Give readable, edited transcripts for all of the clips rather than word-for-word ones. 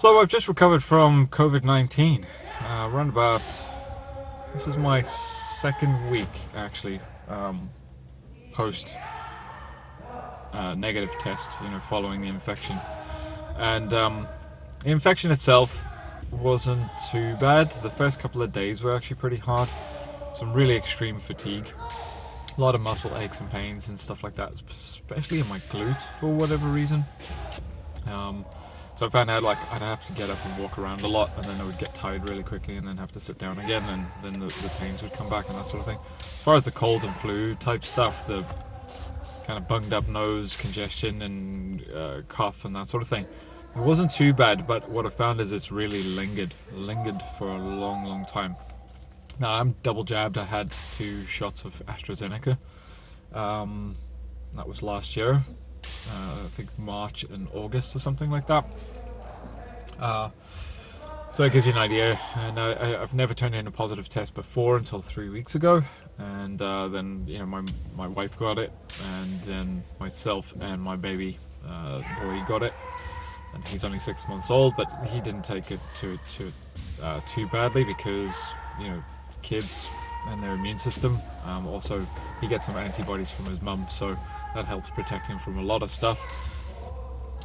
So I've just recovered from COVID-19. Around about, this is my second week actually, post negative test, following the infection. And the infection itself wasn't too bad. The first couple of days were actually pretty hard. Some really extreme fatigue. A lot of muscle aches and pains and stuff like that, especially in my glutes for whatever reason. So I found out like I'd have to get up and walk around a lot, and then I would get tired really quickly, and then have to sit down again, and then the pains would come back and that sort of thing. As far as the cold and flu type stuff, the kind of bunged up nose, congestion, and cough and that sort of thing, it wasn't too bad. But what I found is it's really lingered for a long, long time. Now I'm double jabbed. I had 2 shots of AstraZeneca. That was last year. I think March and August or something like that. So it gives you an idea. And I've never turned in a positive test before until 3 weeks ago, and then my wife got it, and then myself and my baby boy got it, and he's only 6 months old, but he didn't take it too badly because kids and their immune system. Also, he gets some antibodies from his mum, so that helps protect him from a lot of stuff.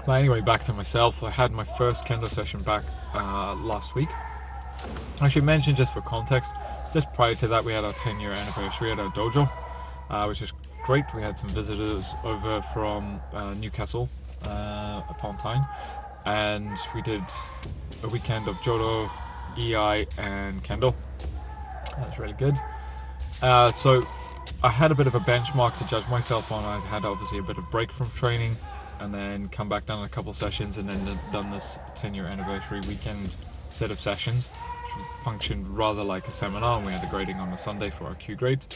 But anyway, back to myself. I had my first kendo session back last week. I should mention, just for context, just prior to that we had our 10-year anniversary at our dojo, which is great. We had some visitors over from Newcastle upon Tyne, and we did a weekend of Jodo, EI and kendo. That was really good. So I had a bit of a benchmark to judge myself on. I'd had obviously a bit of break from training, and then come back, done a couple sessions, and then done this 10-year anniversary weekend set of sessions, which functioned rather like a seminar. And we had a grading on a Sunday for our Q grades,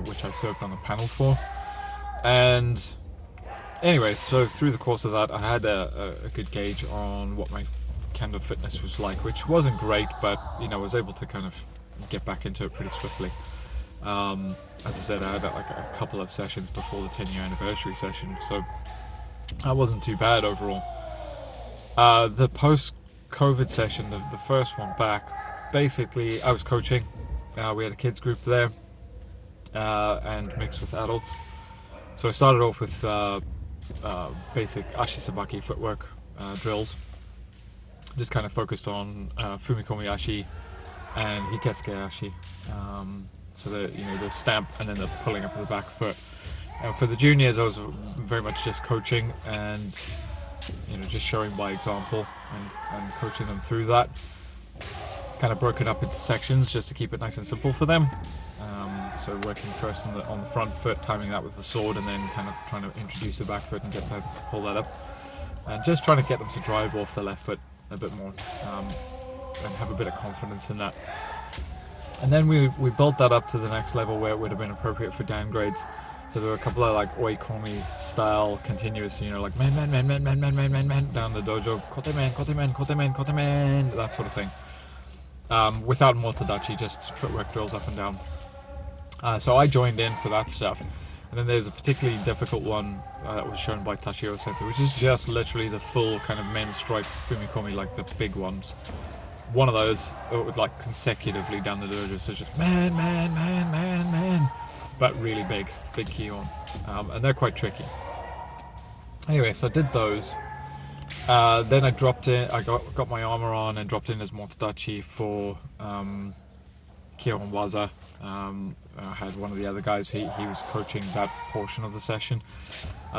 which I served on the panel for. And anyway, so through the course of that, I had a good gauge on what my kendo fitness was like, which wasn't great, but I was able to kind of get back into it pretty swiftly. As I said, I had like a couple of sessions before the 10-year anniversary session, so that wasn't too bad overall. The post-COVID session, the first one back, basically I was coaching. We had a kids group there, and mixed with adults. So I started off with basic ashi sabaki footwork drills. Just kind of focused on fumikomi ashi and hiketsuke ashi. So the stamp and then the pulling up of the back foot. And for the juniors, I was very much just coaching and just showing by example and coaching them through that. Kind of broken up into sections just to keep it nice and simple for them. So working first on the front foot, timing that with the sword, and then kind of trying to introduce the back foot and get them to pull that up, and just trying to get them to drive off the left foot a bit more, and have a bit of confidence in that. And then we built that up to the next level where it would have been appropriate for downgrades. So there were a couple of like oikomi style continuous, like man down the dojo, kote man, that sort of thing. Without motodachi, just footwork drills up and down. So I joined in for that stuff. And then there's a particularly difficult one that was shown by Tashiro Sensei, which is just literally the full kind of men strike fumikomi, like the big ones. One of those would like consecutively down the dojo, so just man, but really big kihon, and they're quite tricky. Anyway, so I did those. Then I dropped in. I got my armor on and dropped in as motodachi for kihon waza. I had one of the other guys. He was coaching that portion of the session,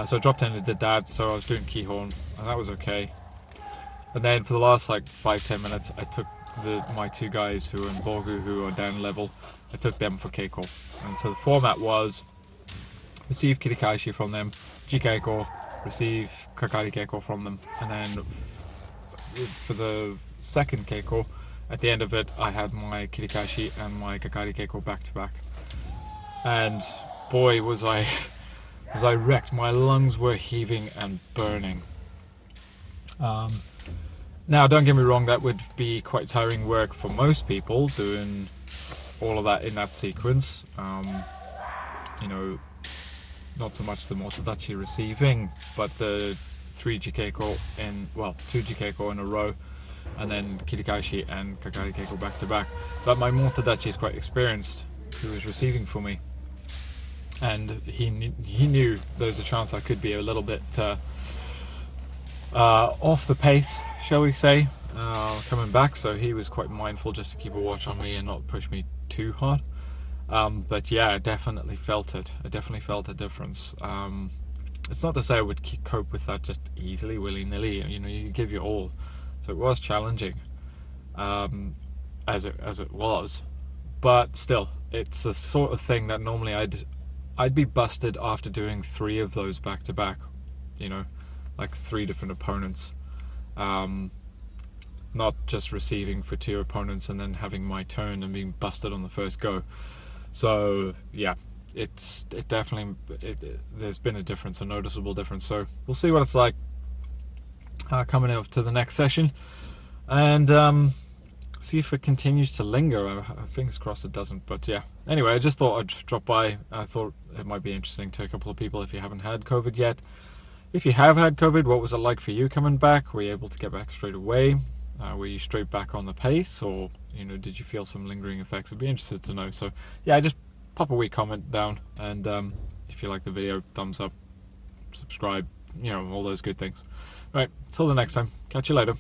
so I dropped in and did that. So I was doing kihon, and that was okay. And then for the last like 5-10 minutes, I took my 2 guys who are in bogu, who are down level. I took them for keiko, and so the format was receive kirikashi from them, jikeiko, receive kakari keiko from them, and then for the second keiko, at the end of it, I had my kirikashi and my kakari keiko back to back. And boy, was I wrecked. My lungs were heaving and burning. Now, don't get me wrong, that would be quite tiring work for most people, doing all of that in that sequence. Not so much the motodachi receiving, but the 3 jikeko in, well, 2 jikeko in a row, and then kirikaeshi and kakari keiko back to back. But my montadachi is quite experienced, who was receiving for me, and he knew there's a chance I could be a little bit off the pace, shall we say, coming back. So he was quite mindful just to keep a watch on me and not push me too hard. But yeah, I definitely felt it. I definitely felt a difference. It's not to say I would cope with that just easily, willy-nilly. You know, you give your all. So it was challenging, as it was. But still, it's the sort of thing that normally I'd be busted after doing 3 of those back to back. You know, like 3 different opponents. Not just receiving for 2 opponents and then having my turn and being busted on the first go. So yeah, there's been a difference, a noticeable difference. So we'll see what it's like coming up to the next session, and see if it continues to linger. Fingers crossed it doesn't. But yeah, anyway, I just thought I'd drop by. I thought it might be interesting to a couple of people if you haven't had COVID yet. If you have had COVID, what was it like for you coming back? Were you able to get back straight away? Were you straight back on the pace, or did you feel some lingering effects? I'd be interested to know. So yeah, just pop a wee comment down, and if you like the video, thumbs up, subscribe, all those good things. Right, till the next time, catch you later.